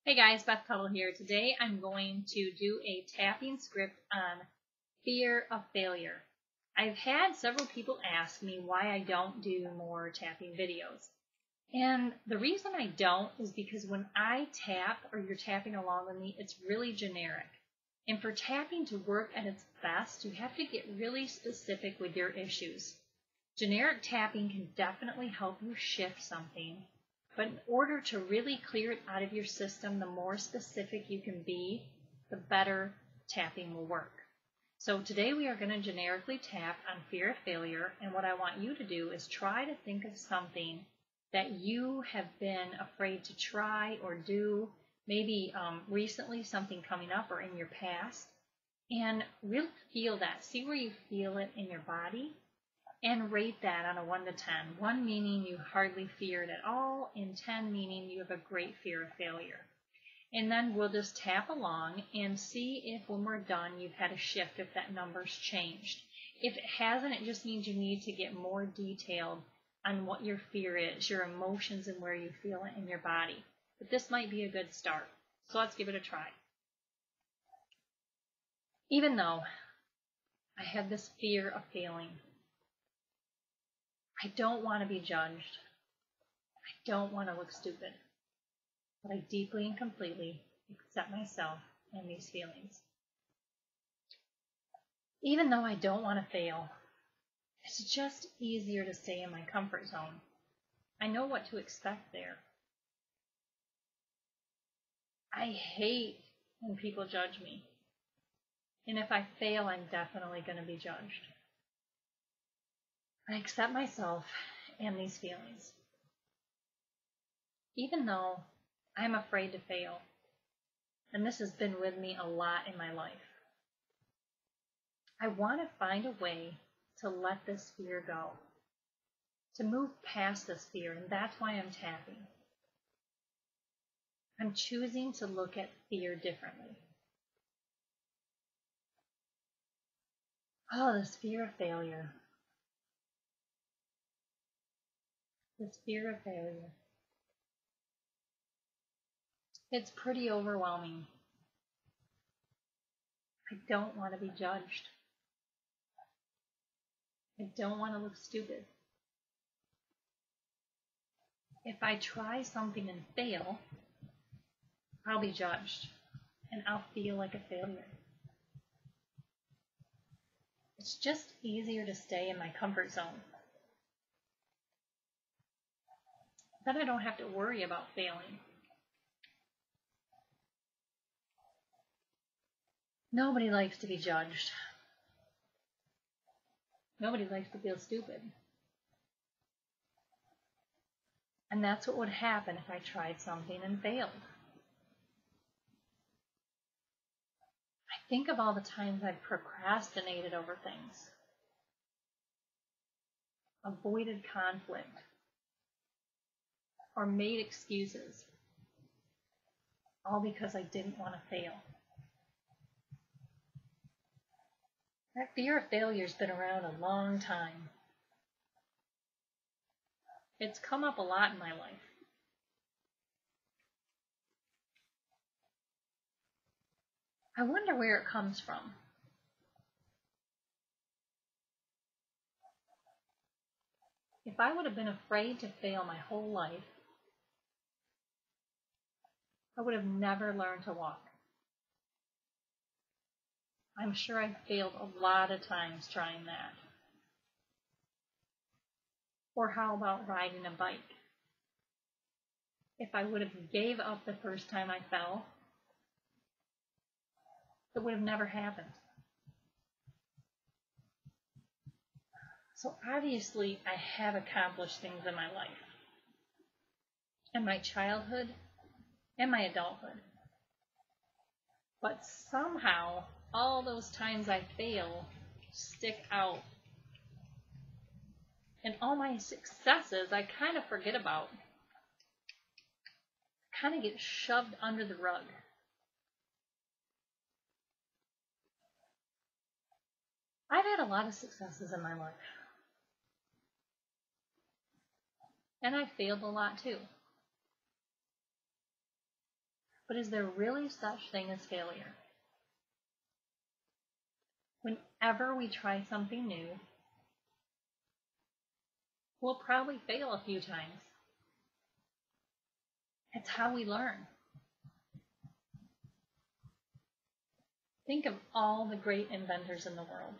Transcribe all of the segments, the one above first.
Hey guys, Beth Tuttle here. Today I'm going to do a tapping script on fear of failure. I've had several people ask me why I don't do more tapping videos. And the reason I don't is because when I tap or you're tapping along with me, it's really generic. And for tapping to work at its best, you have to get really specific with your issues. Generic tapping can definitely help you shift something. But in order to really clear it out of your system, the more specific you can be, the better tapping will work. So today we are going to generically tap on fear of failure, and what I want you to do is try to think of something that you have been afraid to try or do, maybe recently something coming up or in your past, and really feel that. See where you feel it in your body. And rate that on a 1 to 10. 1 meaning you hardly fear it at all, and 10 meaning you have a great fear of failure. And then we'll just tap along and see if when we're done you've had a shift, if that number's changed. If it hasn't, it just means you need to get more detailed on what your fear is, your emotions, and where you feel it in your body. But this might be a good start. So let's give it a try. Even though I have this fear of failing, I don't want to be judged. I don't want to look stupid. But I deeply and completely accept myself and these feelings. Even though I don't want to fail, it's just easier to stay in my comfort zone. I know what to expect there. I hate when people judge me. And if I fail, I'm definitely going to be judged. I accept myself and these feelings. Even though I'm afraid to fail, and this has been with me a lot in my life, I want to find a way to let this fear go, to move past this fear, and that's why I'm tapping. I'm choosing to look at fear differently. Oh, this fear of failure. This fear of failure. It's pretty overwhelming. I don't want to be judged. I don't want to look stupid. If I try something and fail, I'll be judged, and I'll feel like a failure. It's just easier to stay in my comfort zone. Then I don't have to worry about failing. Nobody likes to be judged. Nobody likes to feel stupid. And that's what would happen if I tried something and failed. I think of all the times I've procrastinated over things, avoided conflict, or made excuses, all because I didn't want to fail. That fear of failure has been around a long time. It's come up a lot in my life. I wonder where it comes from. If I would have been afraid to fail my whole life, I would have never learned to walk. I'm sure I failed a lot of times trying that. Or how about riding a bike? If I would have gave up the first time I fell, it would have never happened. So obviously I have accomplished things in my life, in my childhood and my adulthood. But somehow all those times I fail stick out. And all my successes I kind of forget about. Kind of get shoved under the rug. I've had a lot of successes in my life. And I failed a lot too. But is there really such thing as failure? Whenever we try something new, we'll probably fail a few times. It's how we learn. Think of all the great inventors in the world.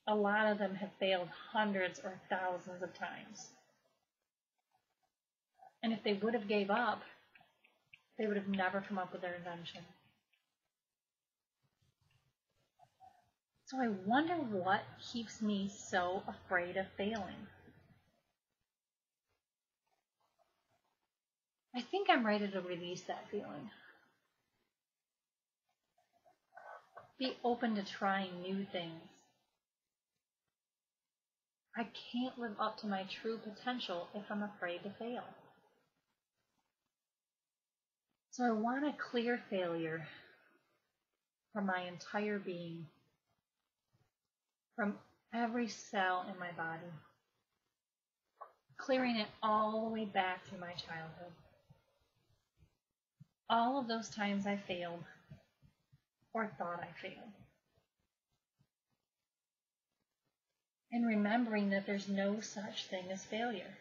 A lot of them have failed hundreds or thousands of times. And if they would have gave up, they would have never come up with their invention. So I wonder what keeps me so afraid of failing. I think I'm ready to release that feeling. Be open to trying new things. I can't live up to my true potential if I'm afraid to fail. So I want to clear failure from my entire being, from every cell in my body, clearing it all the way back to my childhood. All of those times I failed or thought I failed. And remembering that there's no such thing as failure.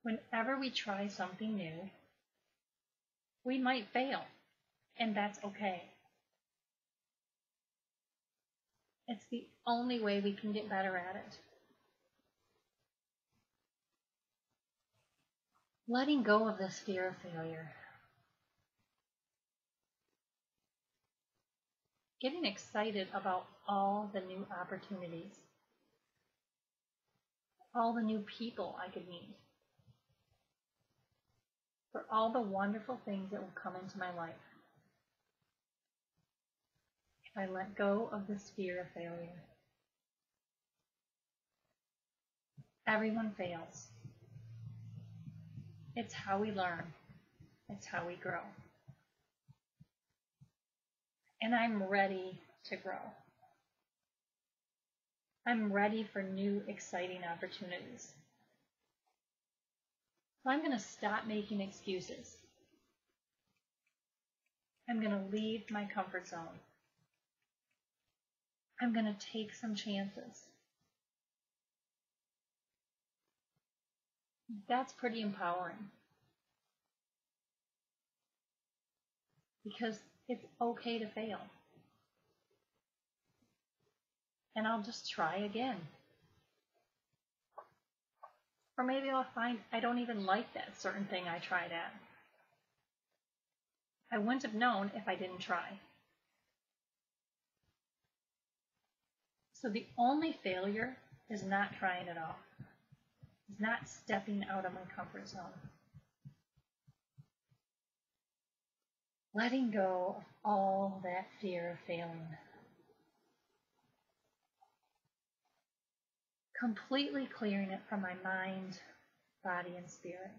Whenever we try something new, we might fail, and that's okay. It's the only way we can get better at it. Letting go of this fear of failure. Getting excited about all the new opportunities, all the new people I could meet, for all the wonderful things that will come into my life if I let go of this fear of failure. Everyone fails. It's how we learn. It's how we grow. And I'm ready to grow. I'm ready for new, exciting opportunities. So I'm going to stop making excuses. I'm going to leave my comfort zone. I'm going to take some chances. That's pretty empowering. Because it's okay to fail. And I'll just try again. Or maybe I'll find I don't even like that certain thing I tried at. I wouldn't have known if I didn't try. So the only failure is not trying at all. It's not stepping out of my comfort zone. Letting go of all that fear of failing. Completely clearing it from my mind, body, and spirit.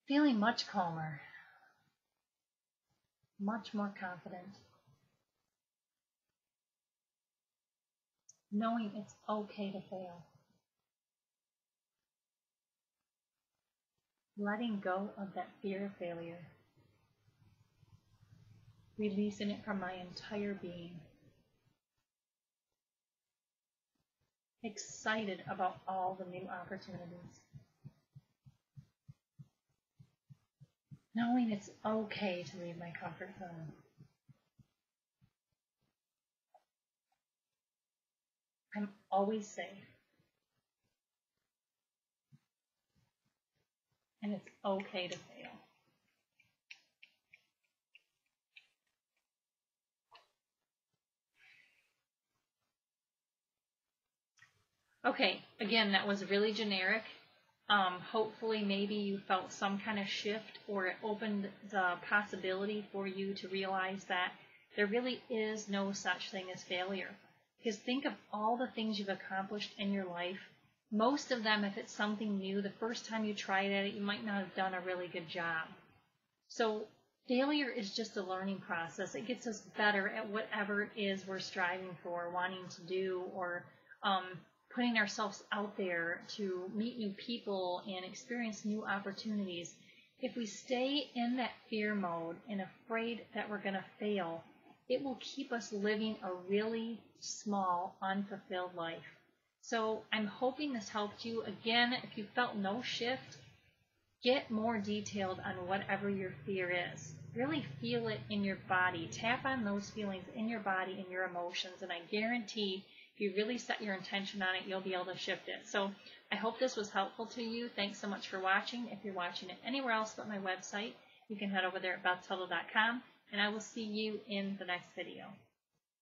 Feeling much calmer, much more confident. Knowing it's okay to fail. Letting go of that fear of failure. Releasing it from my entire being. Excited about all the new opportunities. Knowing it's okay to leave my comfort zone. I'm always safe. And it's okay to fail. Okay, again, that was really generic. Hopefully maybe you felt some kind of shift, or it opened the possibility for you to realize that there really is no such thing as failure. Because think of all the things you've accomplished in your life. Most of them, if it's something new, the first time you tried at it, you might not have done a really good job. So failure is just a learning process. It gets us better at whatever it is we're striving for, wanting to do, or putting ourselves out there to meet new people and experience new opportunities, if we stay in that fear mode and afraid that we're going to fail, it will keep us living a really small, unfulfilled life. So I'm hoping this helped you. Again, if you felt no shift, get more detailed on whatever your fear is. Really feel it in your body. Tap on those feelings in your body and your emotions, and I guarantee if you really set your intention on it, you'll be able to shift it. So I hope this was helpful to you. Thanks so much for watching. If you're watching it anywhere else but my website, you can head over there at bethtuttle.com, and I will see you in the next video.